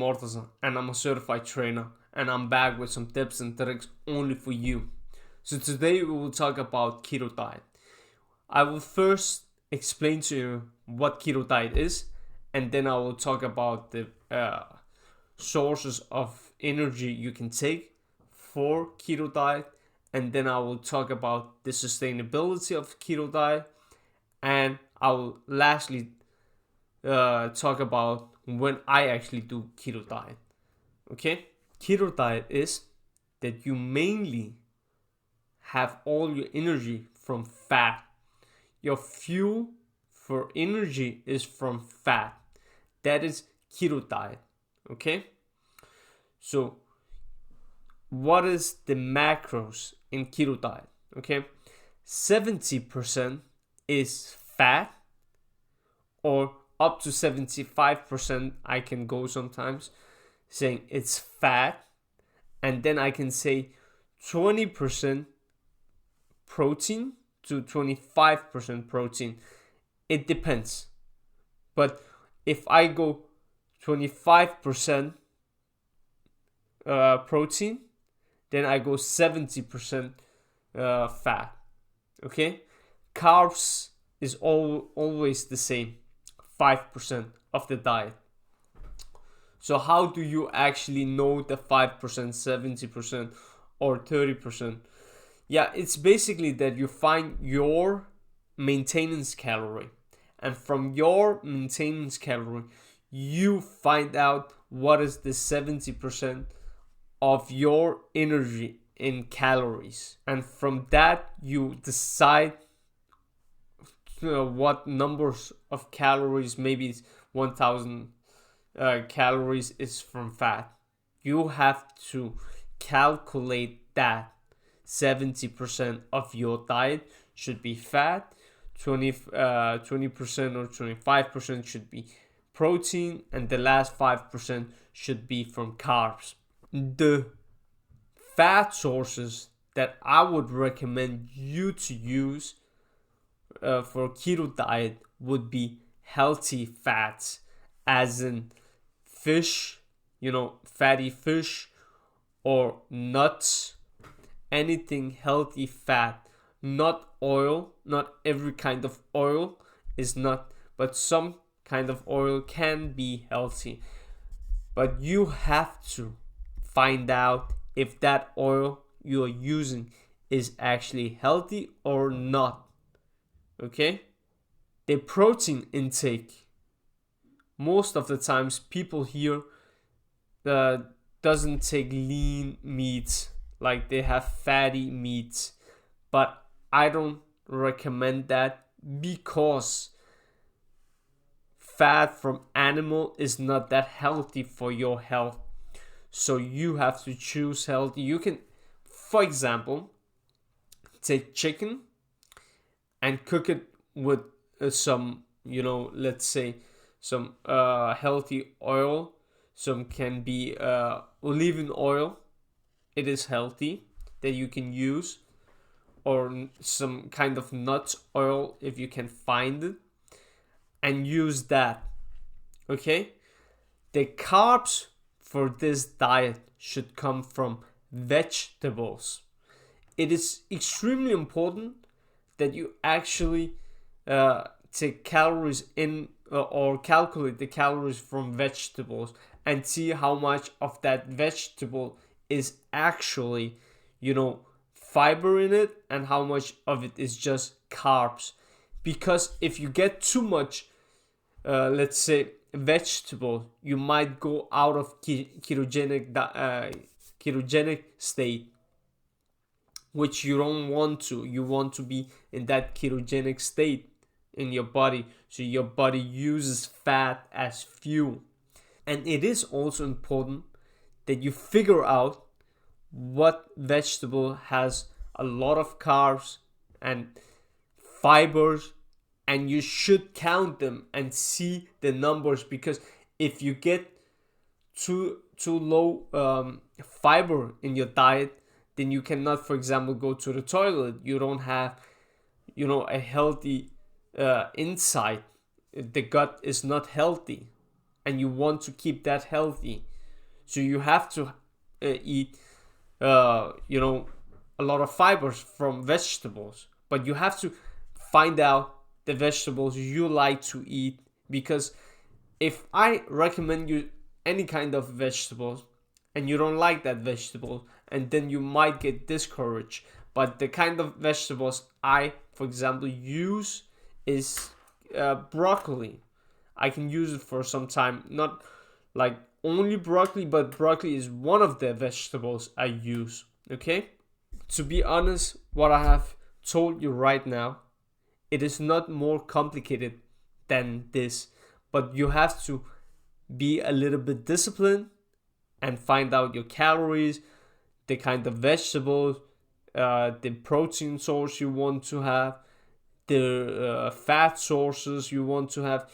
Mortaza, and I'm a certified trainer, and I'm back with some tips and tricks only for you. So today we will talk about keto diet. I will first explain to you what keto diet is, and then I will talk about the sources of energy you can take for keto diet, and then I will talk about the sustainability of keto diet, and I will lastly talk about when I actually do keto diet. Okay, keto diet is that you mainly have all your energy from fat. Your fuel for energy is from fat. That is keto diet. Okay, so what is the macros in keto diet? Okay, 70% is fat, or up to 75% I can go sometimes saying it's fat, and then I can say 20% protein to 25% protein. It depends. But if I go 25% protein, then I go 70% fat. Okay? Carbs is always the same, 5% of the diet. So how do you actually know the 5%, 70%, or 30%? Yeah, it's basically that you find your maintenance calorie. And from your maintenance calorie, you find out what is the 70% of your energy in calories. And from that, you decide what numbers of calories, maybe it's 1000 calories is from fat. You have to calculate that 70% of your diet should be fat, 20% or 25% should be protein, and the last 5% should be from carbs. The fat sources that I would recommend you to use for keto diet would be healthy fats, as in fish, fatty fish, or nuts, anything healthy fat, not oil. Not every kind of oil is not, but some kind of oil can be healthy. But you have to find out if that oil you are using is actually healthy or not. Okay? The protein intake. Most of the times people here doesn't take lean meats, like they have fatty meats, but I don't recommend that because fat from animal is not that healthy for your health. So you have to choose healthy. You can, for example, take chicken and cook it with some, let's say some healthy oil. Some can be olive oil. It is healthy that you can use, or some kind of nut oil if you can find it, and use that. Okay? The carbs for this diet should come from vegetables. It is extremely important that you actually take calories in or calculate the calories from vegetables and see how much of that vegetable is actually, fiber in it and how much of it is just carbs. Because if you get too much, let's say, vegetable, you might go out of ketogenic state, which you don't want to. You want to be in that ketogenic state in your body, so your body uses fat as fuel. And it is also important that you figure out what vegetable has a lot of carbs and fibers, and you should count them and see the numbers, because if you get too low fiber in your diet, then you cannot, for example, go to the toilet. You don't have a healthy inside. The gut is not healthy, and you want to keep that healthy. So you have to eat, a lot of fibers from vegetables. But you have to find out the vegetables you like to eat, because if I recommend you any kind of vegetables and you don't like that vegetable, and then you might get discouraged. But the kind of vegetables I, for example, use is broccoli. I can use it for some time, not like only broccoli, but broccoli is one of the vegetables I use. Okay? To be honest, what I have told you right now, it is not more complicated than this, but you have to be a little bit disciplined and find out your calories, the kind of vegetables, the protein source you want to have, the fat sources you want to have.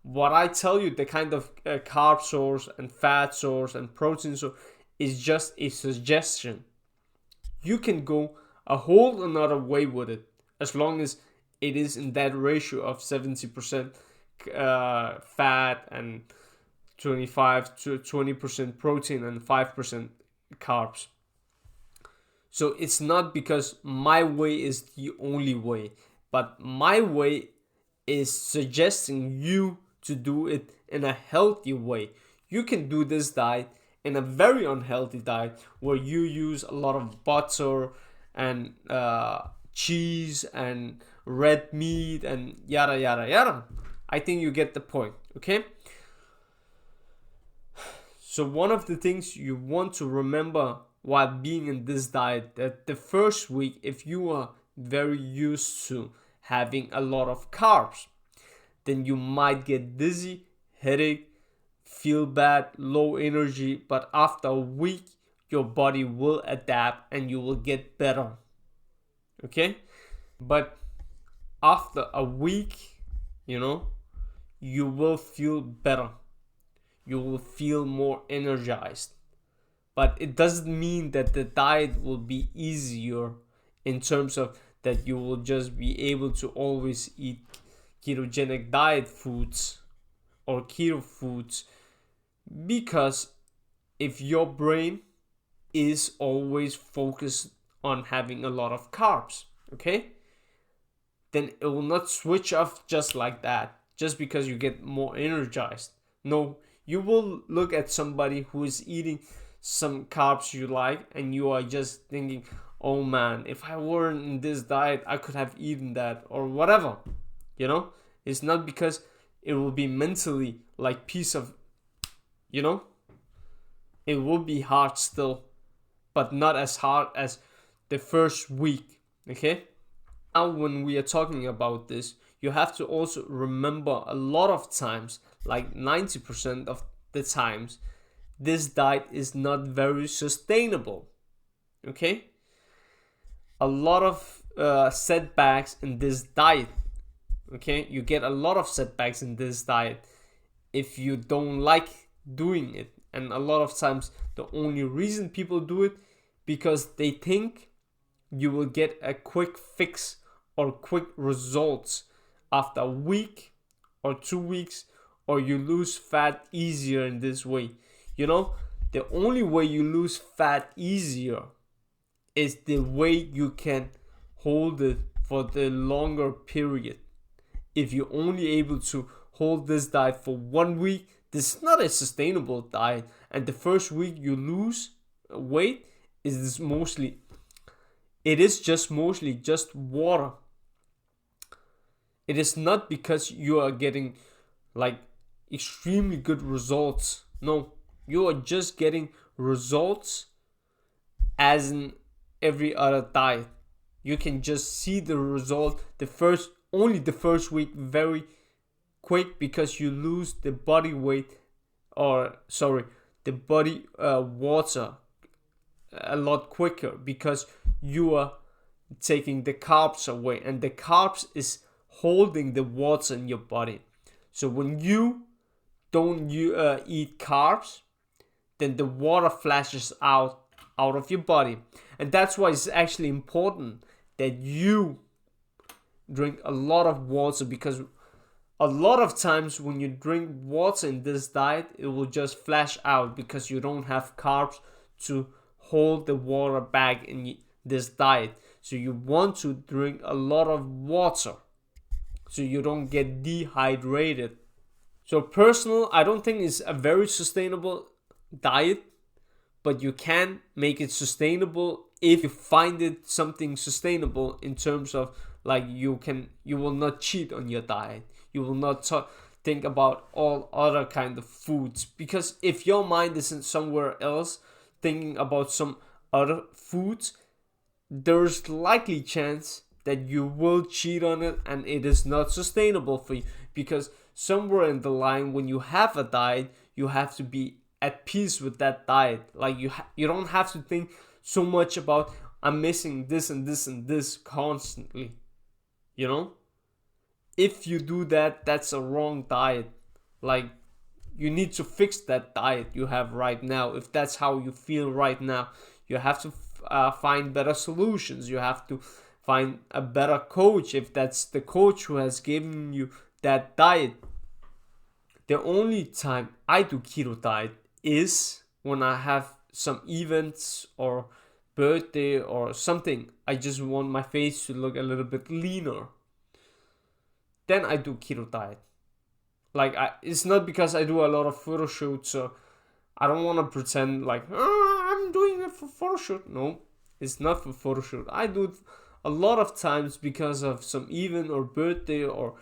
What I tell you, the kind of carb source and fat source and protein source is just a suggestion. You can go a whole another way with it, as long as it is in that ratio of 70% fat and 25 to 20% protein and 5% carbs. So it's not because my way is the only way, but my way is suggesting you to do it in a healthy way. You can do this diet in a very unhealthy diet where you use a lot of butter and cheese and red meat and yada yada yada. I think you get the point, okay? So one of the things you want to remember while being in this diet, that the first week, if you are very used to having a lot of carbs, then you might get dizzy, headache, feel bad, low energy, but after a week your body will adapt and you will get better. Okay? But after a week, you will feel better. You will feel more energized. But it doesn't mean that the diet will be easier, in terms of that you will just be able to always eat ketogenic diet foods or keto foods, because if your brain is always focused on having a lot of carbs, okay, then it will not switch off just like that, just because you get more energized. No, you will look at somebody who is eating some carbs you like, and you are just thinking, oh man, if I weren't in this diet, I could have eaten that, or whatever. It's not because it will be mentally like piece of, it will be hard still, but not as hard as the first week. Okay? Now when we are talking about this, you have to also remember a lot of times, like 90% of the times, this diet is not very sustainable. Okay? A lot of setbacks in this diet. Okay? You get a lot of setbacks in this diet if you don't like doing it. And a lot of times the only reason people do it because they think you will get a quick fix or quick results after a week or 2 weeks, or you lose fat easier in this way. The only way you lose fat easier is the way you can hold it for the longer period. If you're only able to hold this diet for 1 week, this is not a sustainable diet. And the first week you lose weight is mostly just water. It is not because you are getting like extremely good results. No, you are just getting results as in every other diet. You can just see the result the first week very quick, because you lose the body weight, the body water a lot quicker, because you are taking the carbs away, and the carbs is holding the water in your body. So when you don't eat carbs, then the water flashes out of your body. And that's why it's actually important that you drink a lot of water, because a lot of times when you drink water in this diet, it will just flash out because you don't have carbs to hold the water back in this diet. So you want to drink a lot of water so you don't get dehydrated. So personal, I don't think it's a very sustainable diet, but you can make it sustainable if you find it something sustainable in terms of like you will not cheat on your diet. You will not think about all other kind of foods, because if your mind isn't somewhere else thinking about some other foods, there's likely chance that you will cheat on it and it is not sustainable for you, because somewhere in the line when you have a diet, you have to be at peace with that diet. Like you don't have to think so much about I'm missing this and this and this constantly. You know? If you do that, that's a wrong diet. Like you need to fix that diet you have right now. If that's how you feel right now, you have to find better solutions. You have to find a better coach if that's the coach who has given you that diet. The only time I do keto diet is when I have some events or birthday or something. I just want my face to look a little bit leaner. Then I do keto diet. Like it's not because I do a lot of photo shoots, so I don't want to pretend like I'm doing it for photo shoot. No, it's not for photo shoot. I do it a lot of times because of some event or birthday or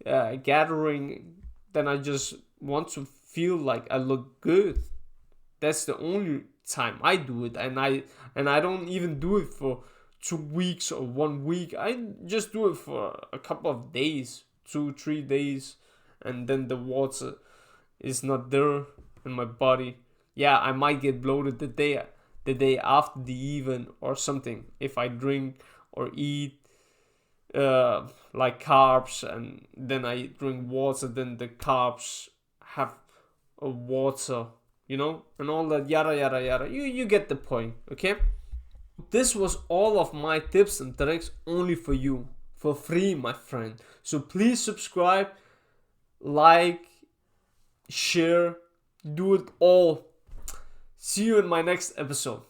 gathering. Then I just want to feel like I look good. That's the only time I do it, and I don't even do it for 2 weeks or 1 week. I just do it for a couple of days, 2-3 days, and then the water is not there in my body. Yeah, I might get bloated the day after the event or something if I drink or eat like carbs, and then I drink water. Then the carbs have a water, and all that yada yada yada. You get the point, okay? This was all of my tips and tricks only for you, for free, my friend. So please subscribe, like, share, do it all. See you in my next episode.